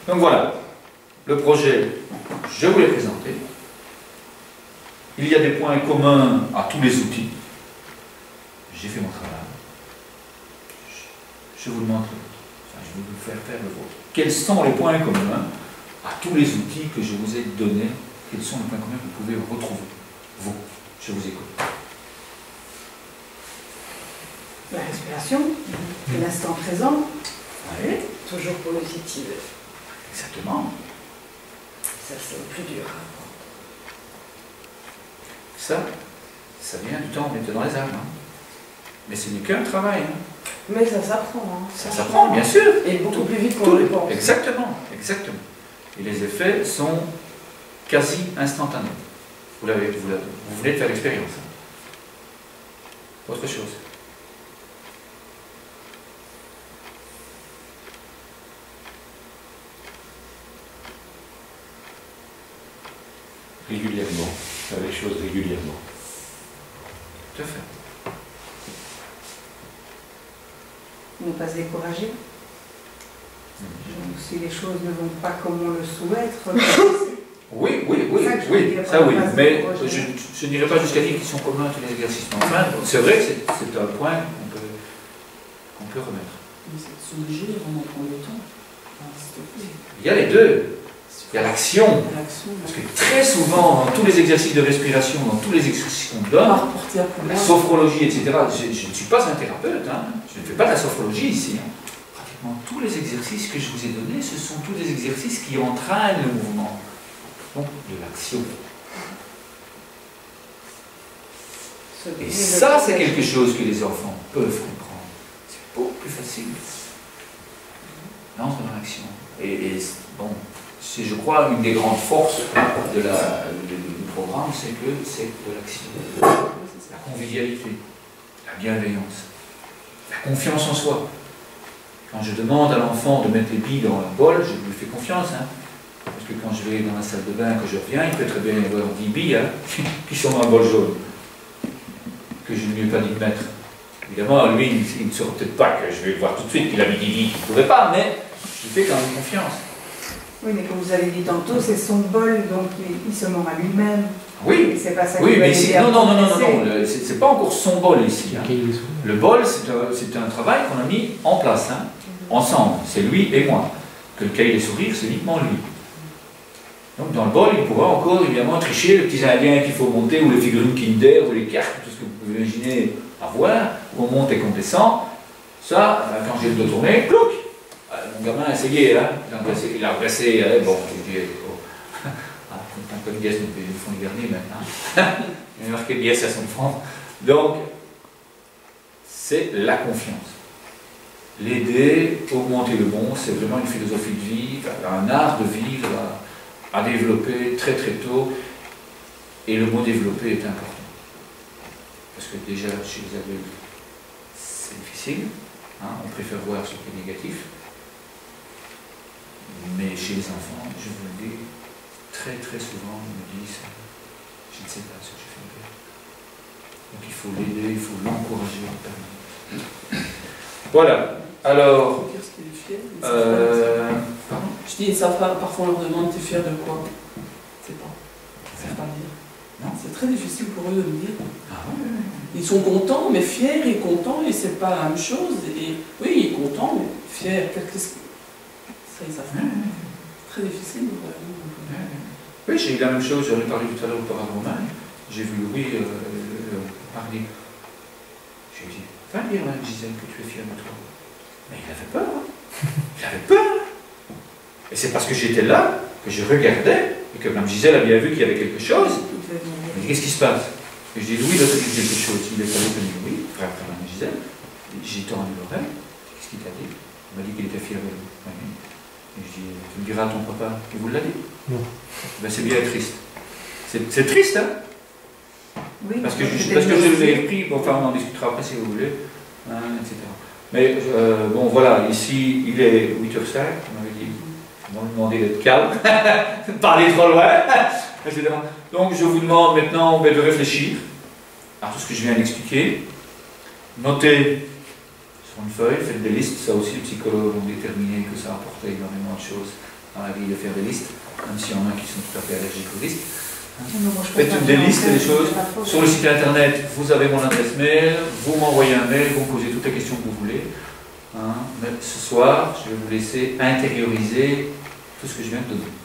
Donc voilà, le projet, je vous l'ai présenté. Il y a des points communs à tous les outils. J'ai fait mon travail. Je vous demande, enfin, je vais vous faire faire le vôtre. Quels sont les points communs à tous les outils que je vous ai donnés? Quels sont les points communs que vous pouvez retrouver? Vous, je vous écoute. La respiration, l'instant présent, Oui, toujours positive. exactement. Ça, c'est le plus dur. Ça vient du temps où on était dans les âmes. Hein. Mais ce n'est qu'un travail. Hein. Mais ça s'apprend. Hein. Ça s'apprend, bien sûr. Et beaucoup plus vite qu'on le pense. Exactement, exactement. Et les effets sont quasi instantanés. Vous venez de faire l'expérience. Hein. Autre chose. Régulièrement, faire les choses régulièrement. Tout à fait. Ne pas se décourager. Donc, si les choses ne vont pas comme on le souhaite, Oui, ça oui, mais je n'irai pas jusqu'à dire qu'ils sont communs à tous les exercices. Mais enfin, c'est vrai que c'est un point qu'on peut remettre. Mais c'est de soulager en prendre le temps. Il y a les deux. Il y a l'action. Parce que très souvent, dans tous les exercices de respiration, dans tous les exercices qu'on donne, la sophrologie, etc., je ne suis pas un thérapeute, hein, je ne fais pas de la sophrologie ici. Hein. Pratiquement tous les exercices que je vous ai donnés, ce sont tous des exercices qui entraînent le mouvement. Donc, de l'action. Et ça, c'est quelque chose que les enfants peuvent comprendre. C'est beaucoup plus facile. L'entre dans l'action. Et bon, c'est, je crois, une des grandes forces du programme, c'est que c'est de l'action. La convivialité, la bienveillance, la confiance en soi. Quand je demande à l'enfant de mettre les billes dans un bol, je lui fais confiance. Hein. Parce que quand je vais dans la salle de bain, que je reviens, il peut très bien y avoir 10 billes hein, qui sont dans un bol jaune. Que je ne lui ai pas dit de mettre. Évidemment, lui, il ne saura peut-être pas que je vais voir tout de suite qu'il a mis 10 billes qu'il ne pouvait pas, mais je lui fais quand même confiance. Oui, mais comme vous avez dit tantôt, c'est son bol, donc il se ment à lui-même. Oui, c'est pas ça oui, qui mais va ici, l'aider à non, progresser. c'est pas encore son bol ici. Hein. Le bol, c'est un travail qu'on a mis en place, hein, ensemble. C'est lui et moi. Que le cahier des sourires, c'est uniquement lui. Donc dans le bol, il pourra encore évidemment tricher les petits indiens qu'il faut monter, ou les figurines Kinder, ou les cartes, tout ce que vous pouvez imaginer avoir, où on monte et qu'on descend. Ça, quand j'ai le dos tourné, clouc. Mon gamin a essayé, hein. Il a agressé, bon, je dis, oh. Un peu de gaz, ils font les garnis maintenant. Il a marqué liesse à son front. Donc, c'est la confiance. L'aider, augmenter le bon, c'est vraiment une philosophie de vie, un art de vivre à développer très très tôt. Et le mot développer est important. Parce que déjà, chez les adultes, c'est difficile. Hein, on préfère voir ce qui est négatif. Mais chez les enfants, je vous le dis, très très souvent, ils me disent je ne sais pas ce que je fais bien. Donc il faut l'aider, il faut l'encourager en permanence. Voilà. Alors. Pardon. Je dis, ça, parfois on leur demande tu es fier de quoi? C'est pas. Ils ne savent pas dire. Non, c'est très difficile pour eux de me dire. Ah, oui. Ils sont contents, mais fiers et contents, et c'est pas la même chose. Et oui, il est content, mais fier, qu'est-ce que. Ça, ils savent pas. Très difficile. Oui, j'ai eu la même chose, j'en ai parlé tout à l'heure au Paraguay. J'ai vu Louis parler. J'ai dit, va dire à Gisèle que tu es fier de toi. Mais il avait peur. Hein. Il avait peur. Et c'est parce que j'étais là, que je regardais, et que Mme Gisèle a bien vu qu'il y avait quelque chose. Elle dit, qu'est-ce qui se passe? Et je dis, Louis, là, tu dit quelque chose. Il est allé venir, oui, frère Mme Gisèle. J'ai tendu l'oreille. Qu'est-ce qu'il t'a dit? Il m'a dit qu'il était fier de lui. Et je dis, tu me diras à ton papa qui vous l'a dit? Non. Ben, c'est bien triste. C'est triste, hein? Oui, parce que je vous ai pris, bon, enfin on en discutera après si vous voulez, hein, etc. Mais bon voilà, ici il est 8h05, on m'avait dit, on m'a demandé d'être calme, de parler trop loin, etc. Donc je vous demande maintenant de réfléchir à tout ce que je viens d'expliquer. Notez sur une feuille, faites des listes, ça aussi les psychologues ont déterminé que ça apportait énormément de choses dans la vie de faire des listes, même s'il y en a qui sont tout à fait allergiques aux listes. Faites Faites des listes des choses. Sur le site internet, vous avez mon adresse mail, vous m'envoyez un mail, vous me posez toutes les questions que vous voulez. Mais ce soir, je vais vous laisser intérioriser tout ce que je viens de donner.